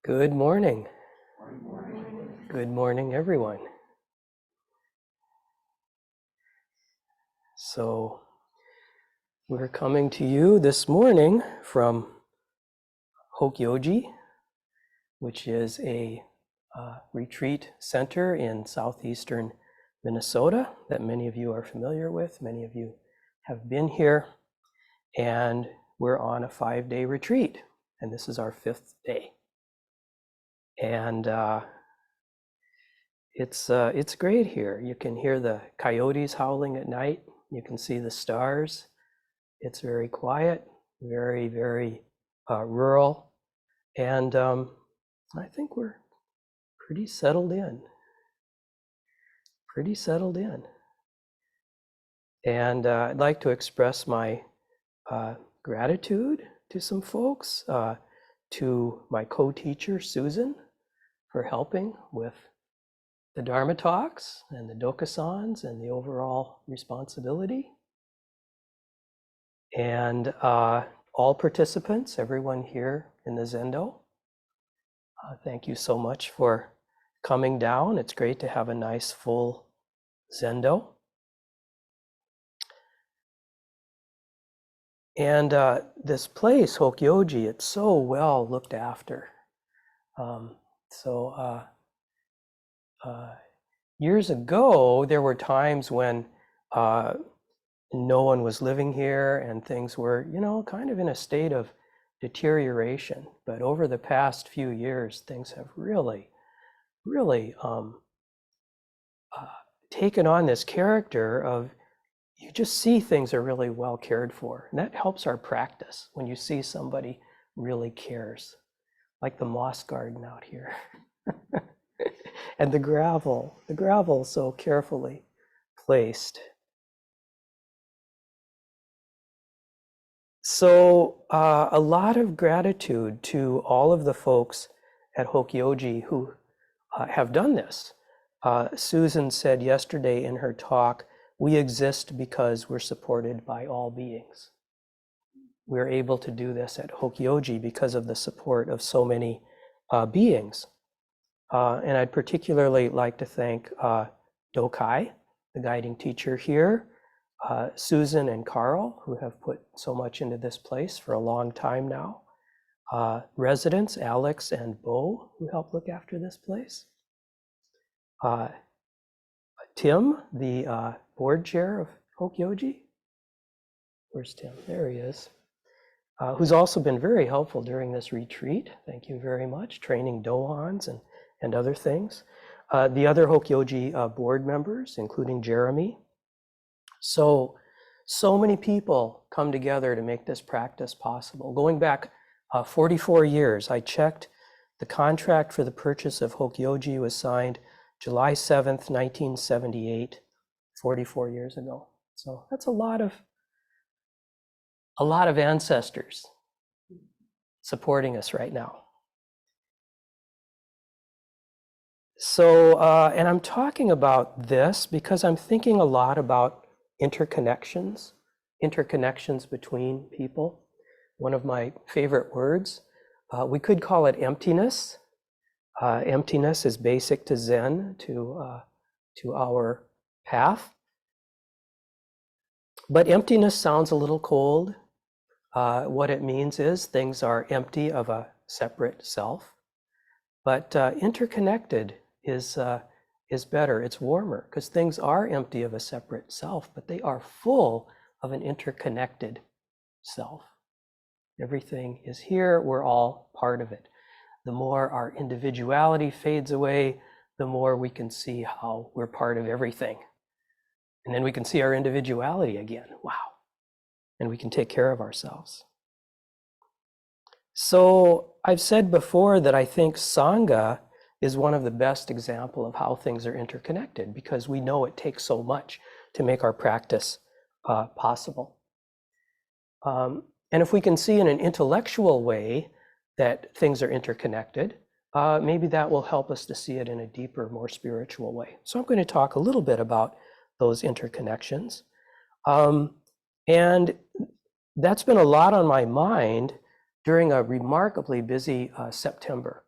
Good morning. Good morning, everyone. So we're coming to you this morning from Hokyoji, which is a retreat center in southeastern Minnesota that many of you are familiar with. Many of you have been here, and we're on a 5-day retreat, and this is our 5th day. And it's great here. You can hear the coyotes howling at night. You can see the stars. It's very quiet, very, very rural. And I think we're pretty settled in. And I'd like to express my gratitude to some folks, to my co-teacher, Susan, for helping with the Dharma talks and the Dokasans and the overall responsibility. And all participants, everyone here in the Zendo, thank you so much for coming down. It's great to have a nice full Zendo. And this place, Hokyoji, it's so well looked after. Years ago, there were times when no one was living here and things were, kind of in a state of deterioration. But over the past few years, things have really taken on this character of, you just see things are really well cared for. And that helps our practice when you see somebody really cares, like the moss garden out here. And the gravel so carefully placed. So a lot of gratitude to all of the folks at Hokyoji who have done this. Susan said yesterday in her talk, we exist because we're supported by all beings. We're able to do this at Hokyoji because of the support of so many beings. And I'd particularly like to thank Dokai, the guiding teacher here, Susan and Carl, who have put so much into this place for a long time now, residents, Alex and Bo, who help look after this place, Tim, the board chair of Hokyoji. Where's Tim? There he is. Who's also been very helpful during this retreat. Thank you very much, training Dohans and other things. The other Hokyoji board members, including Jeremy. So many people come together to make this practice possible. Going back 44 years, I checked, the contract for the purchase of Hokyoji was signed July 7th, 1978, 44 years ago. So that's a lot of ancestors supporting us right now. So, and I'm talking about this because I'm thinking a lot about interconnections between people. One of my favorite words, we could call it emptiness. Emptiness is basic to Zen, to our path. But emptiness sounds a little cold. What it means is things are empty of a separate self. But interconnected is better, it's warmer, because things are empty of a separate self, but they are full of an interconnected self. Everything is here, we're all part of it. The more our individuality fades away, the more we can see how we're part of everything. And then we can see our individuality again, wow. And we can take care of ourselves. So I've said before that I think Sangha is one of the best examples of how things are interconnected, because we know it takes so much to make our practice possible. And if we can see in an intellectual way that things are interconnected, maybe that will help us to see it in a deeper, more spiritual way. So I'm going to talk a little bit about those interconnections. And that's been a lot on my mind during a remarkably busy September.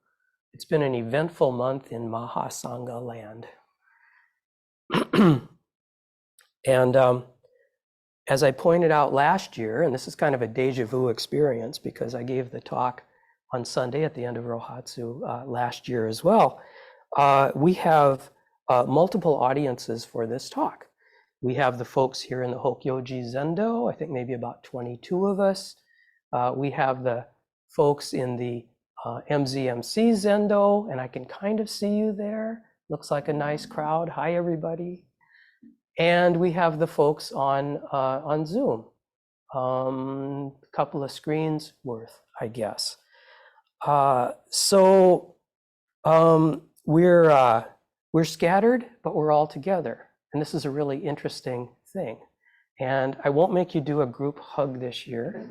It's been an eventful month in Mahasangha land. And as I pointed out last year, and this is kind of a deja vu experience because I gave the talk on Sunday at the end of Rohatsu last year as well, we have multiple audiences for this talk. We have the folks here in the Hokyoji Zendo, I think maybe about 22 of us. We have the folks in the MZMC Zendo, and I can kind of see you there. Looks like a nice crowd. Hi, everybody. And we have the folks on Zoom, a couple of screens worth, I guess. We're scattered, but we're all together, and this is a really interesting thing. And I won't make you do a group hug this year.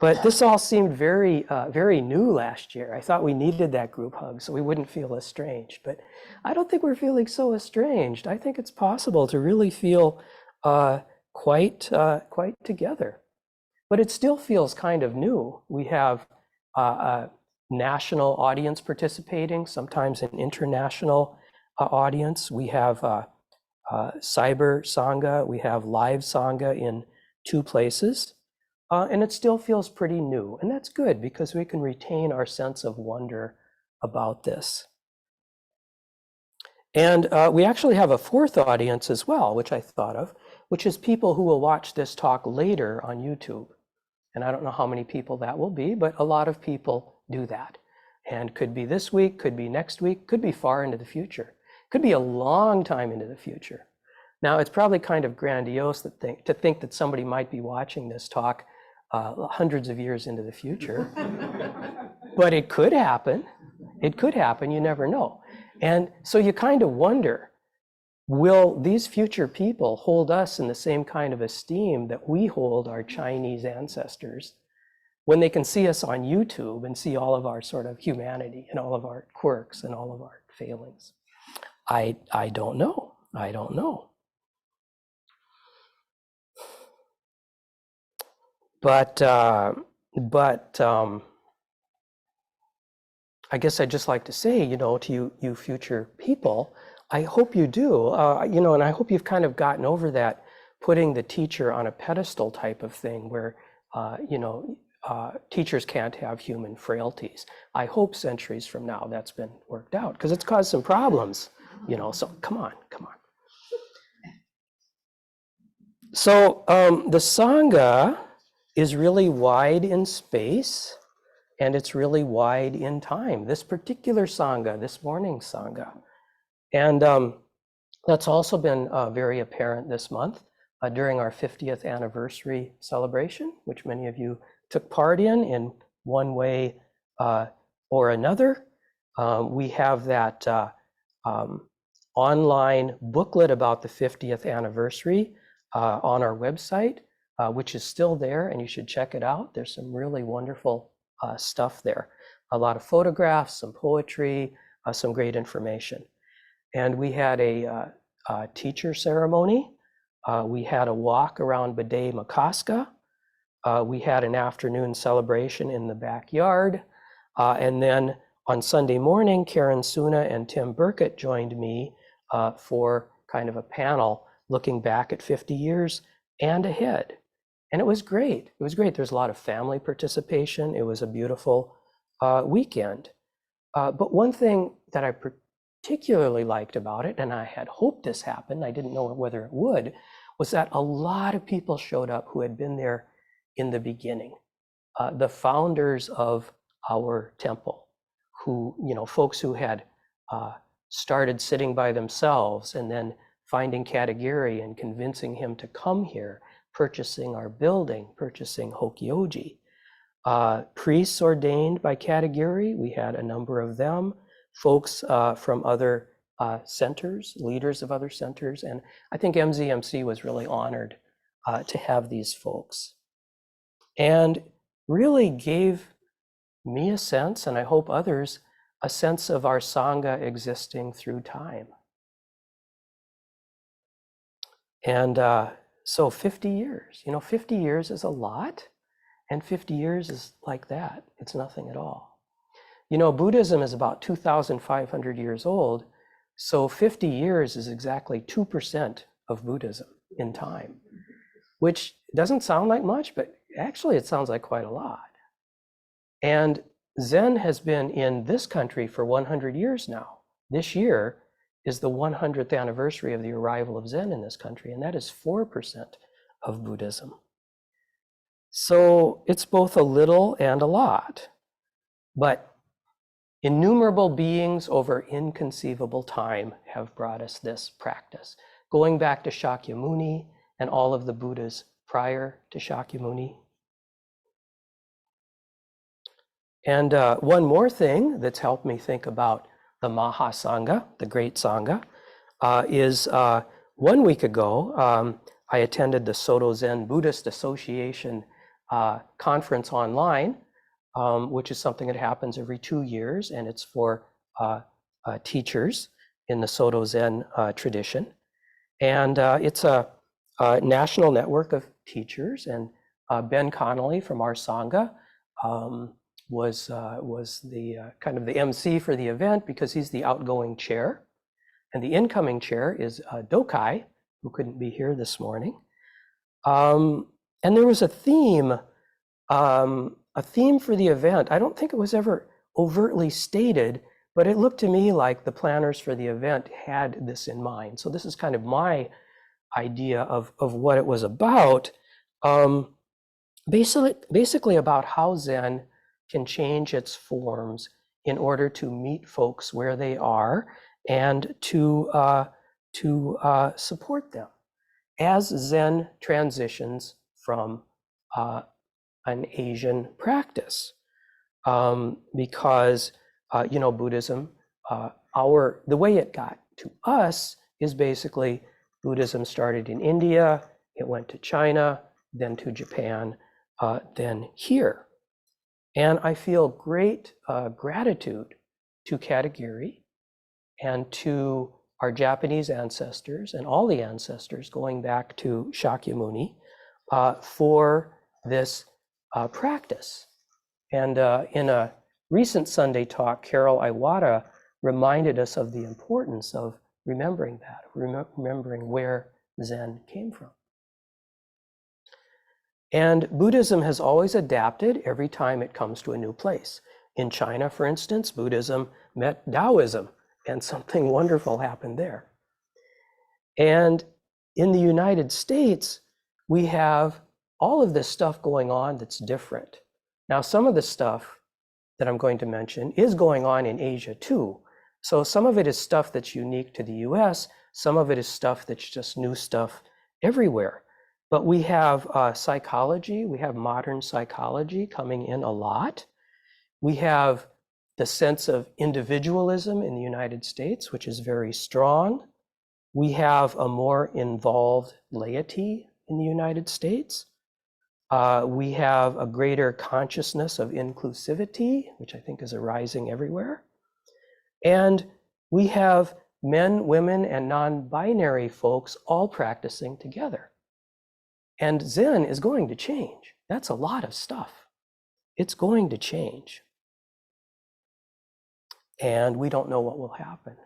But this all seemed very, very new last year. I thought we needed that group hug so we wouldn't feel estranged. But I don't think we're feeling so estranged. I think it's possible to really feel quite together. But it still feels kind of new. We have a national audience participating, sometimes an international audience. We have cyber Sangha. We have live Sangha in 2 places. And it still feels pretty new, and that's good because we can retain our sense of wonder about this. And we actually have a 4th audience as well, which I thought of, which is people who will watch this talk later on YouTube. And I don't know how many people that will be, but a lot of people do that. And could be this week, could be next week, could be far into the future, could be a long time into the future. Now, it's probably kind of grandiose to think that somebody might be watching this talk hundreds of years into the future, but it could happen. It could happen, you never know. And so you kind of wonder, will these future people hold us in the same kind of esteem that we hold our Chinese ancestors when they can see us on YouTube and see all of our sort of humanity and all of our quirks and all of our failings? I don't know. I don't know. But I guess I'd just like to say, to you future people, I hope you do, and I hope you've kind of gotten over that putting the teacher on a pedestal type of thing where, teachers can't have human frailties. I hope centuries from now that's been worked out because it's caused some problems, so come on. So the Sangha is really wide in space and it's really wide in time. This particular Sangha, this morning's Sangha. And that's also been very apparent this month during our 50th anniversary celebration, which many of you took part in one way or another. We have that online booklet about the 50th anniversary on our website, which is still there, and you should check it out. There's some really wonderful stuff there. A lot of photographs, some poetry, some great information. And we had a teacher ceremony. We had a walk around Bade Makaska. We had an afternoon celebration in the backyard. And then on Sunday morning, Karen Suna and Tim Burkett joined me for kind of a panel looking back at 50 years and ahead. And it was great. It was great. There's a lot of family participation. It was a beautiful weekend. But one thing that I particularly liked about it, and I had hoped this happened, I didn't know whether it would, was that a lot of people showed up who had been there in the beginning. The founders of our temple, who, folks who had started sitting by themselves and then finding Katagiri and convincing him to come here, purchasing our building, purchasing Hokyoji. Priests ordained by Katagiri, we had a number of them, folks from other centers, leaders of other centers, and I think MZMC was really honored to have these folks. And really gave me a sense, and I hope others, a sense of our Sangha existing through time. And so 50 years, 50 years is a lot. And 50 years is like that. It's nothing at all. You know, Buddhism is about 2,500 years old. So 50 years is exactly 2% of Buddhism in time, which doesn't sound like much, but actually it sounds like quite a lot. And Zen has been in this country for 100 years now. This year is the 100th anniversary of the arrival of Zen in this country, and that is 4% of Buddhism. So it's both a little and a lot, but innumerable beings over inconceivable time have brought us this practice, going back to Shakyamuni and all of the Buddhas prior to Shakyamuni. And one more thing that's helped me think about the Mahasangha, the Great Sangha, is 1 week ago, I attended the Soto Zen Buddhist Association conference online, which is something that happens every 2 years, and it's for teachers in the Soto Zen tradition. And it's a national network of teachers, and Ben Connolly from our Sangha was the kind of the MC for the event because he's the outgoing chair. And the incoming chair is Dokai, who couldn't be here this morning. And there was a theme for the event. I don't think it was ever overtly stated, but it looked to me like the planners for the event had this in mind. So this is kind of my idea of what it was about. Basically about how Zen can change its forms in order to meet folks where they are and to support them as Zen transitions from an Asian practice. Because you know, Buddhism, the way it got to us is basically Buddhism started in India, it went to China, then to Japan, then here. And I feel great gratitude to Katagiri and to our Japanese ancestors and all the ancestors going back to Shakyamuni for this practice. And in a recent Sunday talk, Carol Iwata reminded us of the importance of remembering that, remembering where Zen came from. And Buddhism has always adapted every time it comes to a new place. In China, for instance, Buddhism met Taoism, and something wonderful happened there. And in the United States, we have all of this stuff going on that's different. Now, some of the stuff that I'm going to mention is going on in Asia too. So some of it is stuff that's unique to the US, some of it is stuff that's just new stuff everywhere. But we have psychology, we have modern psychology coming in a lot. We have the sense of individualism in the United States, which is very strong. We have a more involved laity in the United States. We have a greater consciousness of inclusivity, which I think is arising everywhere. And we have men, women, and non-binary folks all practicing together. And Zen is going to change. That's a lot of stuff. It's going to change. And we don't know what will happen.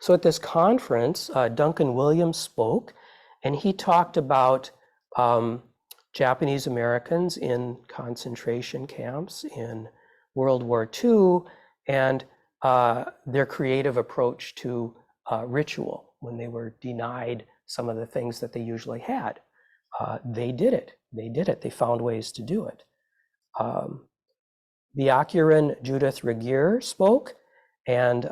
So at this conference, Duncan Williams spoke, and he talked about Japanese Americans in concentration camps in World War II and their creative approach to ritual when they were denied some of the things that they usually had. They did it. They found ways to do it. The Byakuren Judith Regier spoke, and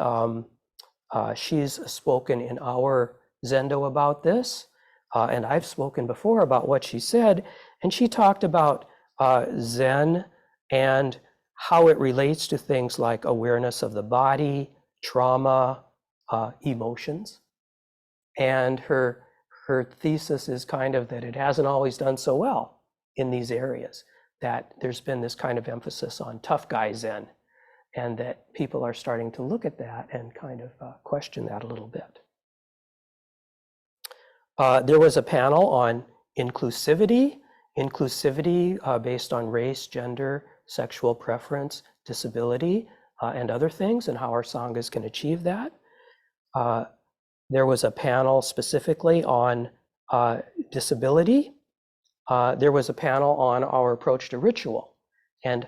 she's spoken in our Zendo about this. And I've spoken before about what she said, and she talked about Zen and how it relates to things like awareness of the body, trauma, emotions. And her thesis is kind of that it hasn't always done so well in these areas, that there's been this kind of emphasis on tough guy Zen, and that people are starting to look at that and kind of question that a little bit. There was a panel on inclusivity inclusivity based on race, gender, sexual preference, disability, and other things, and how our Sanghas can achieve that. There was a panel specifically on disability. There was a panel on our approach to ritual and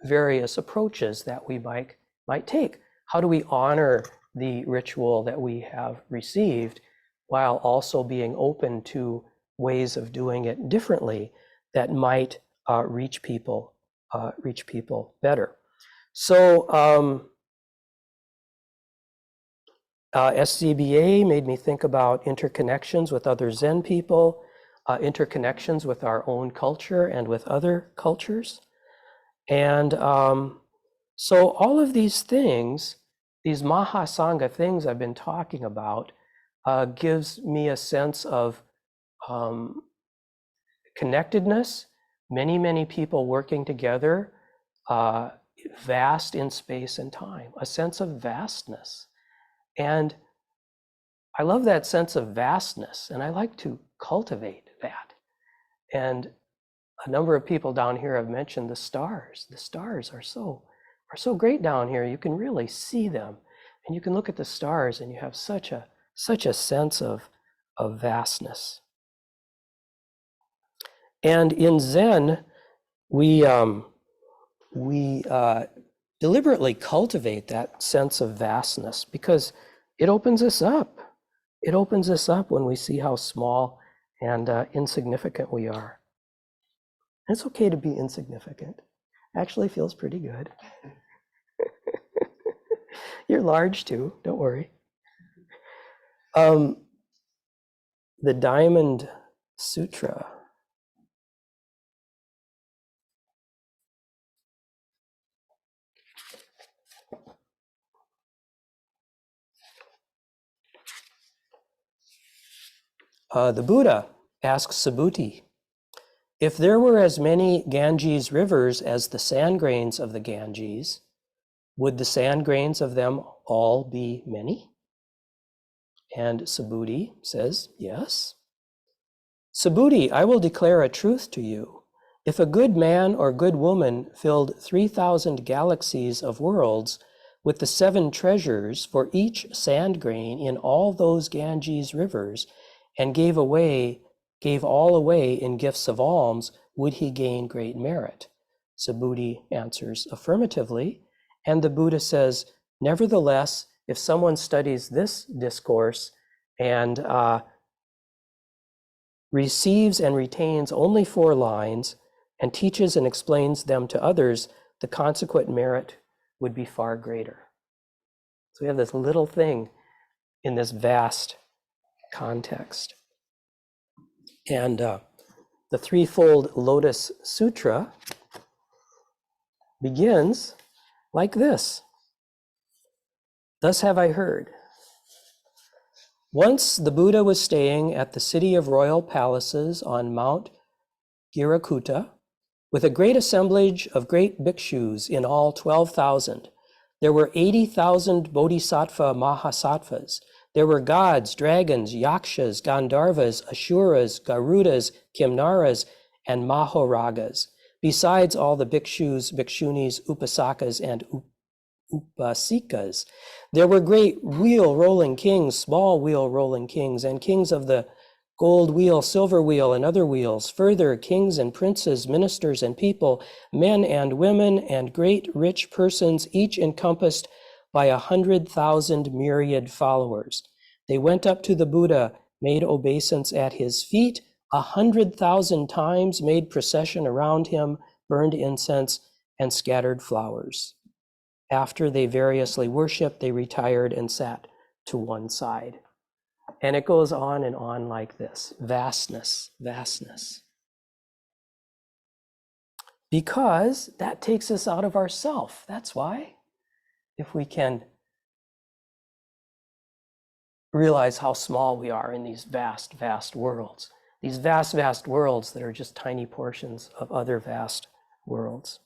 various approaches that we might take. How do we honor the ritual that we have received while also being open to ways of doing it differently that might reach people better? So SCBA made me think about interconnections with other Zen people, interconnections with our own culture and with other cultures. And so all of these things, these Mahasangha things I've been talking about, gives me a sense of connectedness, many people working together, vast in space and time, a sense of vastness. And I love that sense of vastness, and I like to cultivate that. And a number of people down here have mentioned the stars. The stars are so great down here. You can really see them, and you can look at the stars, and you have such a sense of vastness. And in Zen, we deliberately cultivate that sense of vastness because it opens us up. It opens us up when we see how small and insignificant we are. It's okay to be insignificant. Actually feels pretty good. You're large too, don't worry. The Diamond Sutra. The Buddha asks Subhuti, if there were as many Ganges rivers as the sand grains of the Ganges, would the sand grains of them all be many? And Subhuti says, yes. Subhuti, I will declare a truth to you. If a good man or good woman filled 3,000 galaxies of worlds with the 7 treasures for each sand grain in all those Ganges rivers, and gave all away in gifts of alms, would he gain great merit? Subhuti answers affirmatively, and the Buddha says, nevertheless, if someone studies this discourse and receives and retains only 4 lines and teaches and explains them to others, the consequent merit would be far greater. So we have this little thing in this vast context. And the Threefold Lotus Sutra begins like this. Thus have I heard. Once the Buddha was staying at the city of royal palaces on Mount Girakuta with a great assemblage of great bhikshus, in all 12,000. There were 80,000 bodhisattva mahasattvas. There were gods, dragons, yakshas, gandharvas, asuras, garudas, kimnaras, and mahoragas, besides all the bhikshus, bhikshunis, upasakas, and upasikas. There were great wheel-rolling kings, small wheel-rolling kings, and kings of the gold wheel, silver wheel, and other wheels. Further, kings and princes, ministers and people, men and women, and great rich persons, each encompassed by 100,000 myriad followers. They went up to the Buddha, made obeisance at his feet, 100,000 times made procession around him, burned incense, and scattered flowers. After they variously worshiped, they retired and sat to one side. And it goes on and on like this. Vastness, vastness. Because that takes us out of ourself. That's why. If we can realize how small we are in these vast, vast worlds. These vast, vast worlds that are just tiny portions of other vast worlds.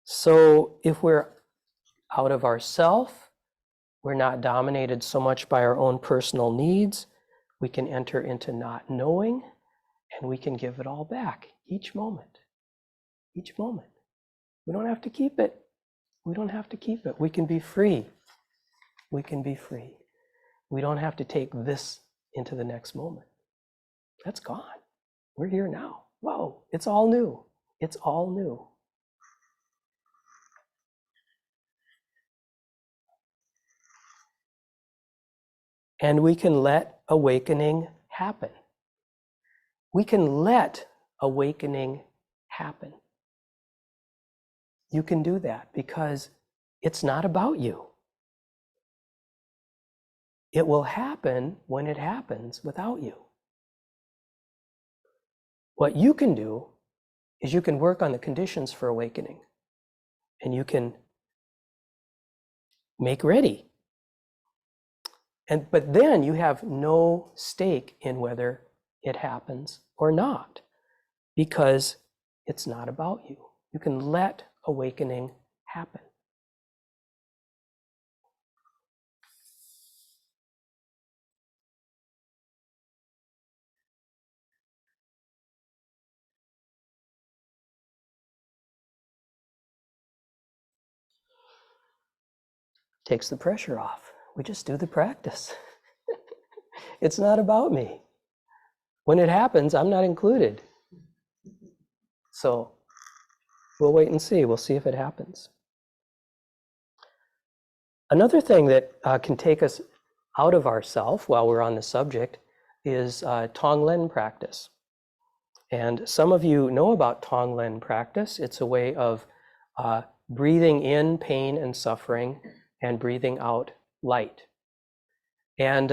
So if we're out of ourself, we're not dominated so much by our own personal needs, We can enter into not knowing, and we can give it all back each moment. Each moment. We don't have to keep it. We don't have to keep it. We can be free. We can be free. We don't have to take this into the next moment. That's gone. We're here now. Whoa, it's all new. It's all new. And we can let awakening happen. We can let awakening happen. You can do that because it's not about you. It will happen when it happens without you. What you can do is you can work on the conditions for awakening, and you can make ready. But then you have no stake in whether it happens or not, because it's not about you. You can let awakening happen. Takes the pressure off. We just do the practice. It's not about me. When it happens, I'm not included. So we'll wait and see. We'll see if it happens. Another thing that can take us out of ourself while we're on the subject is Tonglen practice. And some of you know about Tonglen practice. It's a way of breathing in pain and suffering and breathing out light. And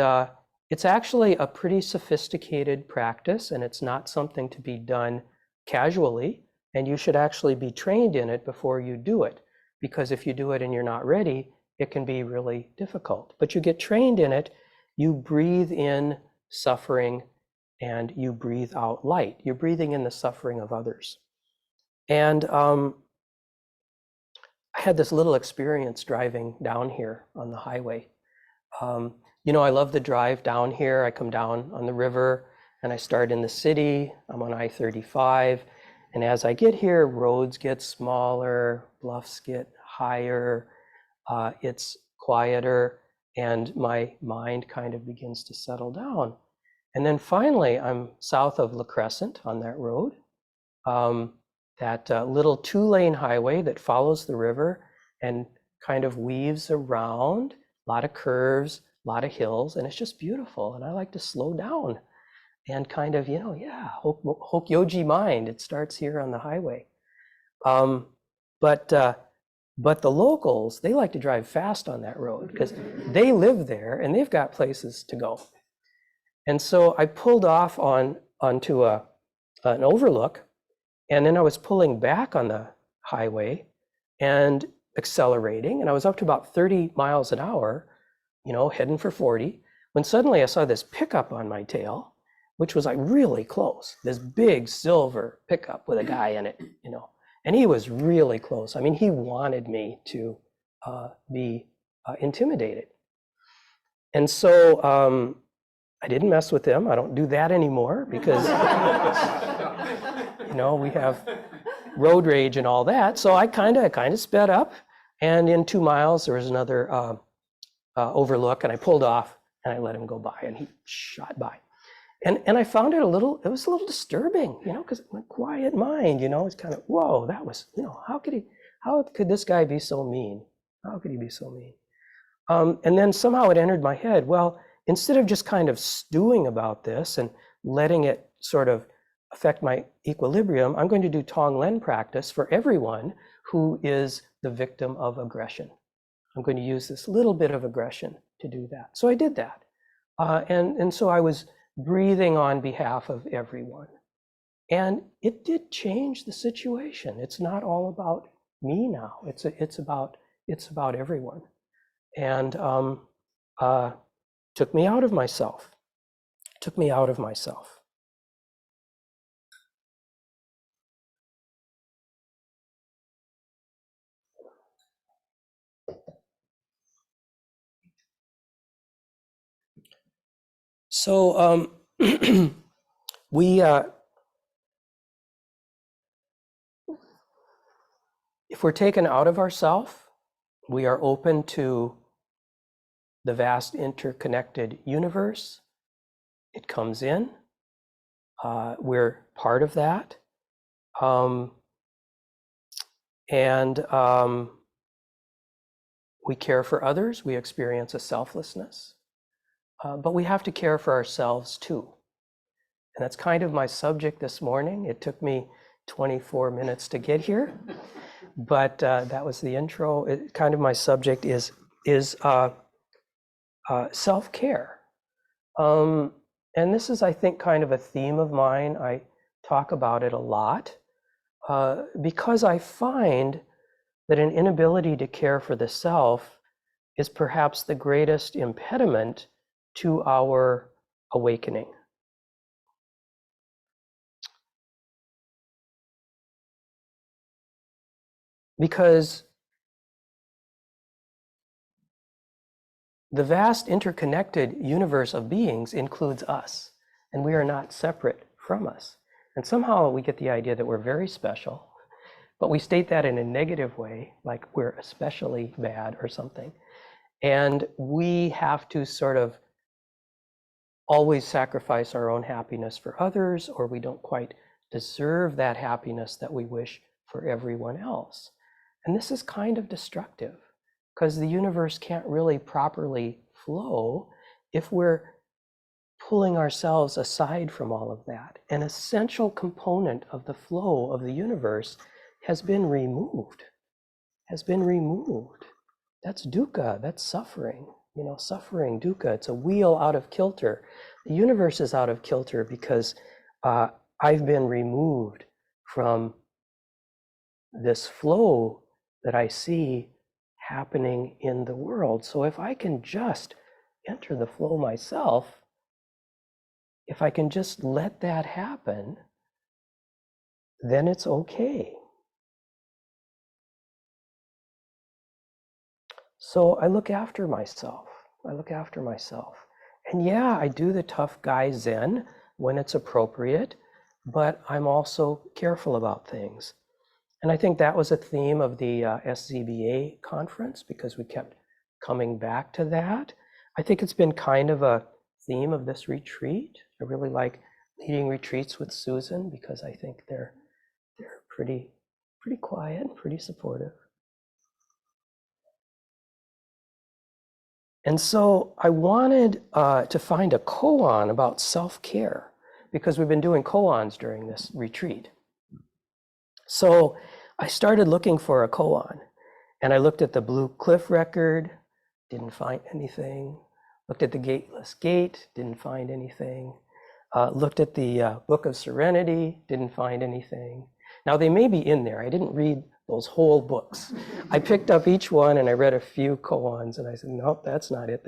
it's actually a pretty sophisticated practice, and it's not something to be done casually, and you should actually be trained in it before you do it, because if you do it and you're not ready, it can be really difficult. But you get trained in it, you breathe in suffering, and you breathe out light. You're breathing in the suffering of others. And I had this little experience driving down here on the highway. You know, I love the drive down here. I come down on the river and I start in the city. I'm on I-35. And as I get here, roads get smaller, bluffs get higher, it's quieter, and my mind kind of begins to settle down. And then finally, I'm south of La Crescent on that road, that little two-lane highway that follows the river and kind of weaves around, a lot of curves, a lot of hills, and it's just beautiful. And I like to slow down and kind of, Hokyoji mind. It starts here on the highway. But the locals, they like to drive fast on that road because they live there and they've got places to go. And so I pulled off onto an overlook, and then I was pulling back on the highway and accelerating, and I was up to about 30 miles an hour, heading for 40, when suddenly I saw this pickup on my tail, which was like really close, this big silver pickup with a guy in it, and he was really close. I mean, he wanted me to be intimidated. And so I didn't mess with him. I don't do that anymore because, we have road rage and all that. So I kind of sped up, and in 2 miles there was another overlook, and I pulled off and I let him go by, and he shot by. And I found it was a little disturbing, because my quiet mind, it's kind of, whoa, that was, how could this guy be so mean? How could he be so mean? And then somehow it entered my head, well, instead of just kind of stewing about this and letting it sort of affect my equilibrium, I'm going to do Tonglen practice for everyone who is the victim of aggression. I'm going to use this little bit of aggression to do that. So I did that. And so I was breathing on behalf of everyone. And it did change the situation. It's not all about me now. It's about everyone. And took me out of myself. Took me out of myself. So we, if we're taken out of ourself, we are open to the vast interconnected universe. It comes in. We're part of that. And we care for others. We experience a selflessness. But we have to care for ourselves too. And that's kind of my subject this morning. It took me 24 minutes to get here, but that was the intro. Kind of my subject is self-care. And this is, I think, kind of a theme of mine. I talk about it a lot because I find that an inability to care for the self is perhaps the greatest impediment to our awakening. Because the vast interconnected universe of beings includes us, and we are not separate from us. And somehow we get the idea that we're very special, but we state that in a negative way, like we're especially bad or something. And we have to sort of always sacrifice our own happiness for others, or we don't quite deserve that happiness that we wish for everyone else. And this is kind of destructive, because the universe can't really properly flow if we're pulling ourselves aside from all of that. An essential component of the flow of the universe has been removed, That's dukkha, that's suffering. Suffering, dukkha, it's a wheel out of kilter. The universe is out of kilter because I've been removed from this flow that I see happening in the world. So if I can just enter the flow myself, if I can just let that happen, then it's okay. So I look after myself. And yeah, I do the tough guy Zen when it's appropriate, but I'm also careful about things. And I think that was a theme of the SZBA conference, because we kept coming back to that. I think it's been kind of a theme of this retreat. I really like leading retreats with Susan, because I think they're pretty quiet, pretty supportive. And so I wanted to find a koan about self-care, because we've been doing koans during this retreat. So I started looking for a koan, and I looked at the Blue Cliff record, didn't find anything. Looked at the Gateless Gate, didn't find anything. Looked at the Book of Serenity, didn't find anything. Now they may be in there. I didn't read those whole books. I picked up each one and I read a few koans, and I said, nope, that's not it.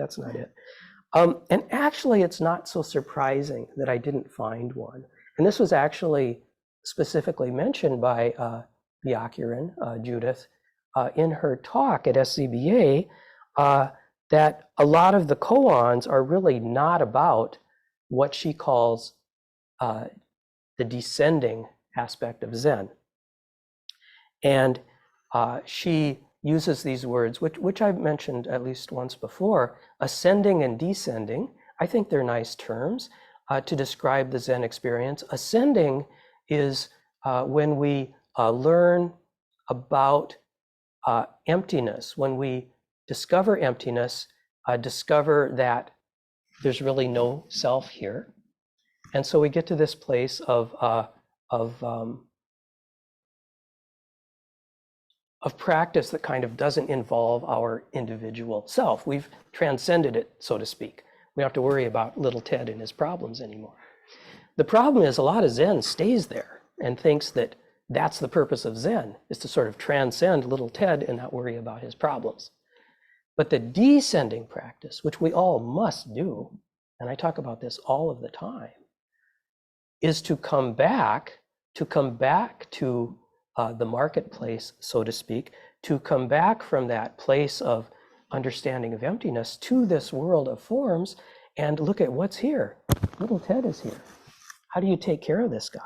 And actually, it's not so surprising that I didn't find one. And this was actually specifically mentioned by Byakuren, Judith, in her talk at SCBA, that a lot of the koans are really not about what she calls the descending aspect of Zen. And she uses these words, which I've mentioned at least once before, ascending and descending. I think they're nice terms to describe the Zen experience. Ascending is when we learn about emptiness, when we discover emptiness, discover that there's really no self here. And so we get to this place of practice that kind of doesn't involve our individual self. We've transcended it, so to speak. We don't have to worry about little Ted and his problems anymore. The problem is a lot of Zen stays there and thinks that that's the purpose of Zen, is to sort of transcend little Ted and not worry about his problems. But the descending practice, which we all must do, and I talk about this all of the time, is to come back to the marketplace, so to speak, to come back from that place of understanding of emptiness to this world of forms And look at what's here. Little Ted is here. How do you take care of this guy?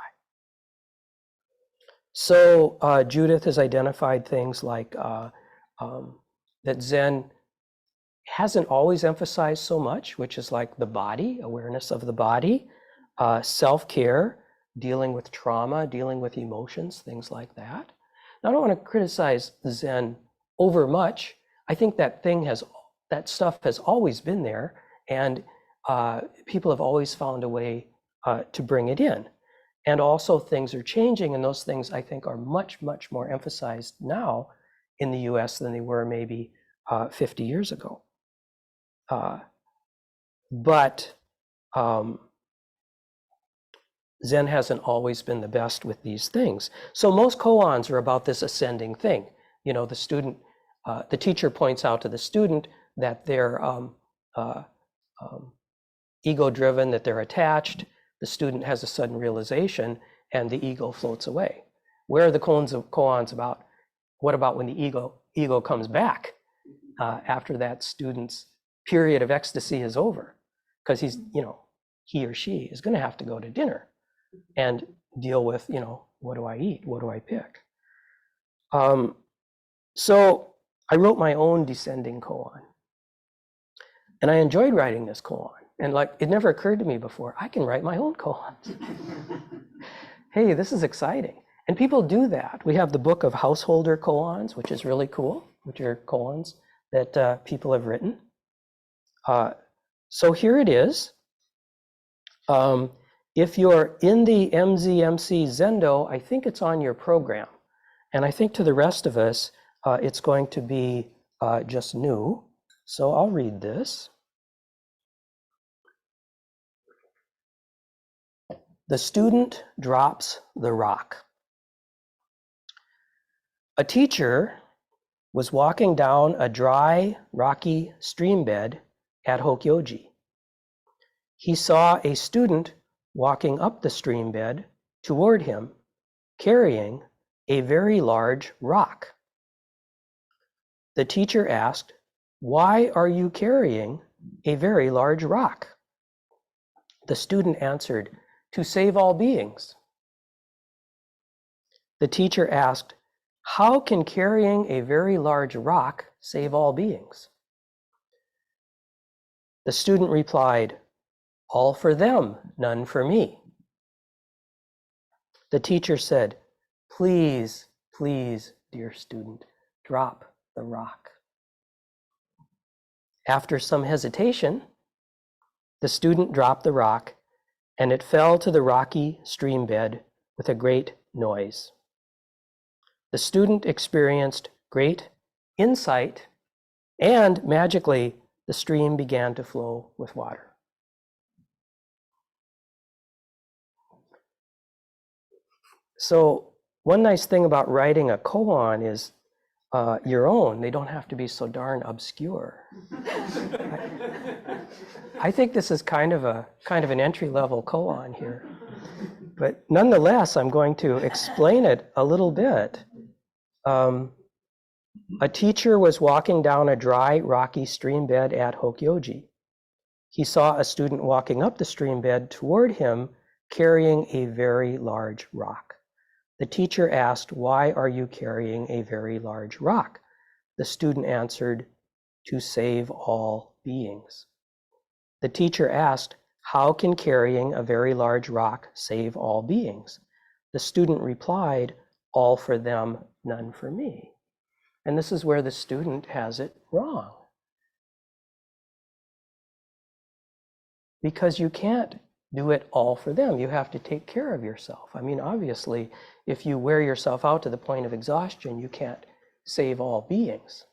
So Judith has identified things like that Zen hasn't always emphasized so much, which is like the body, awareness of the body, self-care, dealing with trauma, dealing with emotions, things like that. Now, I don't want to criticize Zen over much. I think that stuff has always been there, and people have always found a way to bring it in. And also things are changing, and those things I think are much, much more emphasized now in the US than they were maybe 50 years ago. But Zen hasn't always been the best with these things. So most koans are about this ascending thing. You know, the teacher points out to the student that they're ego-driven, that they're attached. The student has a sudden realization, and the ego floats away. Where are the koans about? What about when the ego comes back after that student's period of ecstasy is over? Because he or she is going to have to go to dinner and deal with, what do I eat? What do I pick? So I wrote my own descending koan, and I enjoyed writing this koan. And it never occurred to me before, I can write my own koans. Hey, this is exciting. And people do that. We have the book of householder koans, which is really cool, which are koans that people have written. So here it is. If you're in the MZMC Zendo, I think it's on your program. And I think to the rest of us, it's going to be just new. So I'll read this. The student drops the rock. A teacher was walking down a dry, rocky stream bed at Hokyoji. He saw a student walking up the stream bed toward him, carrying a very large rock. The teacher asked, "Why are you carrying a very large rock?" The student answered, "To save all beings." The teacher asked, "How can carrying a very large rock save all beings?" The student replied, "All for them, none for me." The teacher said, "Please, please, dear student, drop the rock." After some hesitation, the student dropped the rock, and it fell to the rocky stream bed with a great noise. The student experienced great insight, and magically, the stream began to flow with water. So one nice thing about writing a koan is your own. They don't have to be so darn obscure. I think this is kind of an entry-level koan here, but nonetheless, I'm going to explain it a little bit. A teacher was walking down a dry, rocky stream bed at Hokyoji. He saw a student walking up the stream bed toward him, carrying a very large rock. The teacher asked, "Why are you carrying a very large rock?" The student answered, "To save all beings." The teacher asked, "How can carrying a very large rock save all beings?" The student replied, "All for them, none for me." And this is where the student has it wrong. Because you can't do it all for them. You have to take care of yourself. I mean, obviously, if you wear yourself out to the point of exhaustion, you can't save all beings.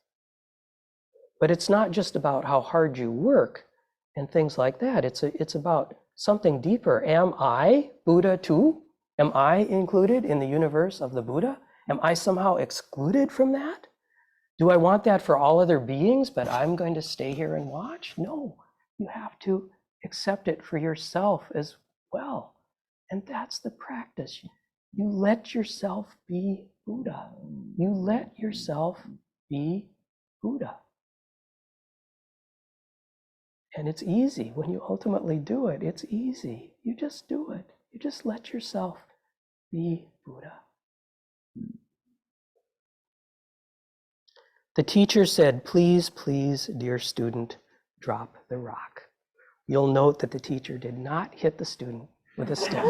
But it's not just about how hard you work and things like that. It's about something deeper. Am I Buddha too? Am I included in the universe of the Buddha? Am I somehow excluded from that? Do I want that for all other beings, but I'm going to stay here and watch? No, you have to accept it for yourself as well. And that's the practice. You let yourself be Buddha. You let yourself be Buddha. And it's easy. When you ultimately do it, it's easy. You just do it. You just let yourself be Buddha. The teacher said, please, please, dear student, drop the rock. You'll note that the teacher did not hit the student with a stick.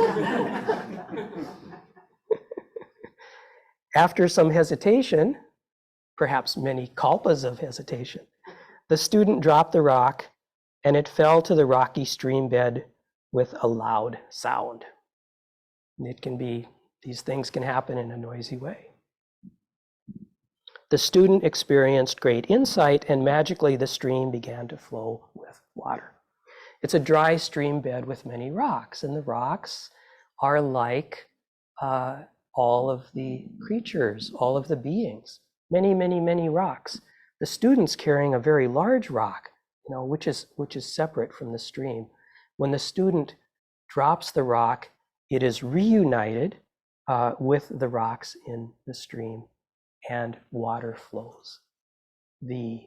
After some hesitation, perhaps many kalpas of hesitation, the student dropped the rock and it fell to the rocky stream bed with a loud sound. These things can happen in a noisy way. The student experienced great insight, and magically the stream began to flow with water. It's a dry stream bed with many rocks, and the rocks are like all of the creatures, all of the beings, many, many, many rocks. The student's carrying a very large rock, which is separate from the stream. When the student drops the rock, it is reunited with the rocks in the stream, and water flows. The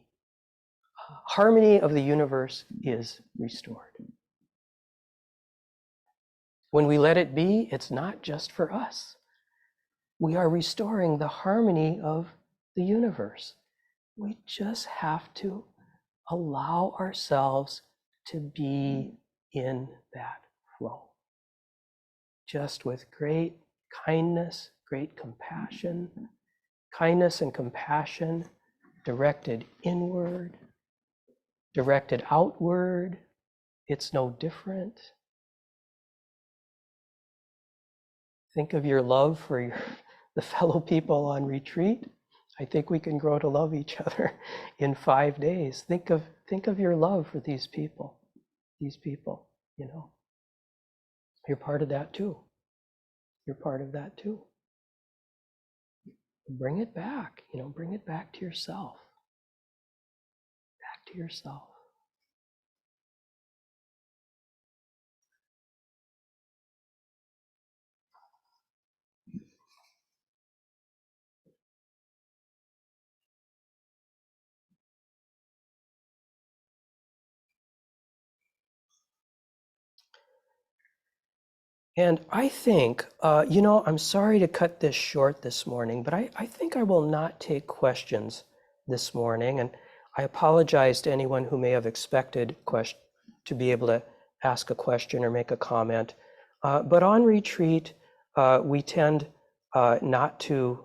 harmony of the universe is restored. When we let it be, it's not just for us. We are restoring the harmony of the universe. We just have to allow ourselves to be in that flow. Just with great kindness, great compassion, kindness and compassion directed inward, directed outward, it's no different. Think of your love for the fellow people on retreat. I think we can grow to love each other in 5 days. Think of your love for these people, You're part of that too. You're part of that too. Bring it back, bring it back to yourself. Back to yourself. And I think, I'm sorry to cut this short this morning, but I think I will not take questions this morning. And I apologize to anyone who may have expected to be able to ask a question or make a comment. But on retreat, we tend not to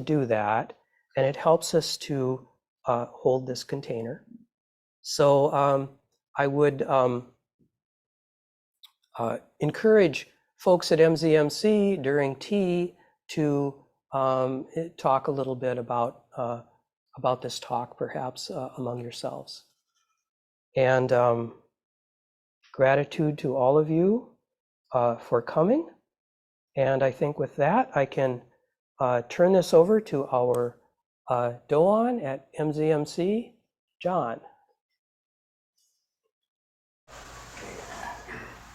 do that. And it helps us to hold this container. So I would encourage folks at MZMC during tea to talk a little bit about this talk, perhaps among yourselves. And gratitude to all of you for coming. And I think with that, I can turn this over to our Doan at MZMC, John.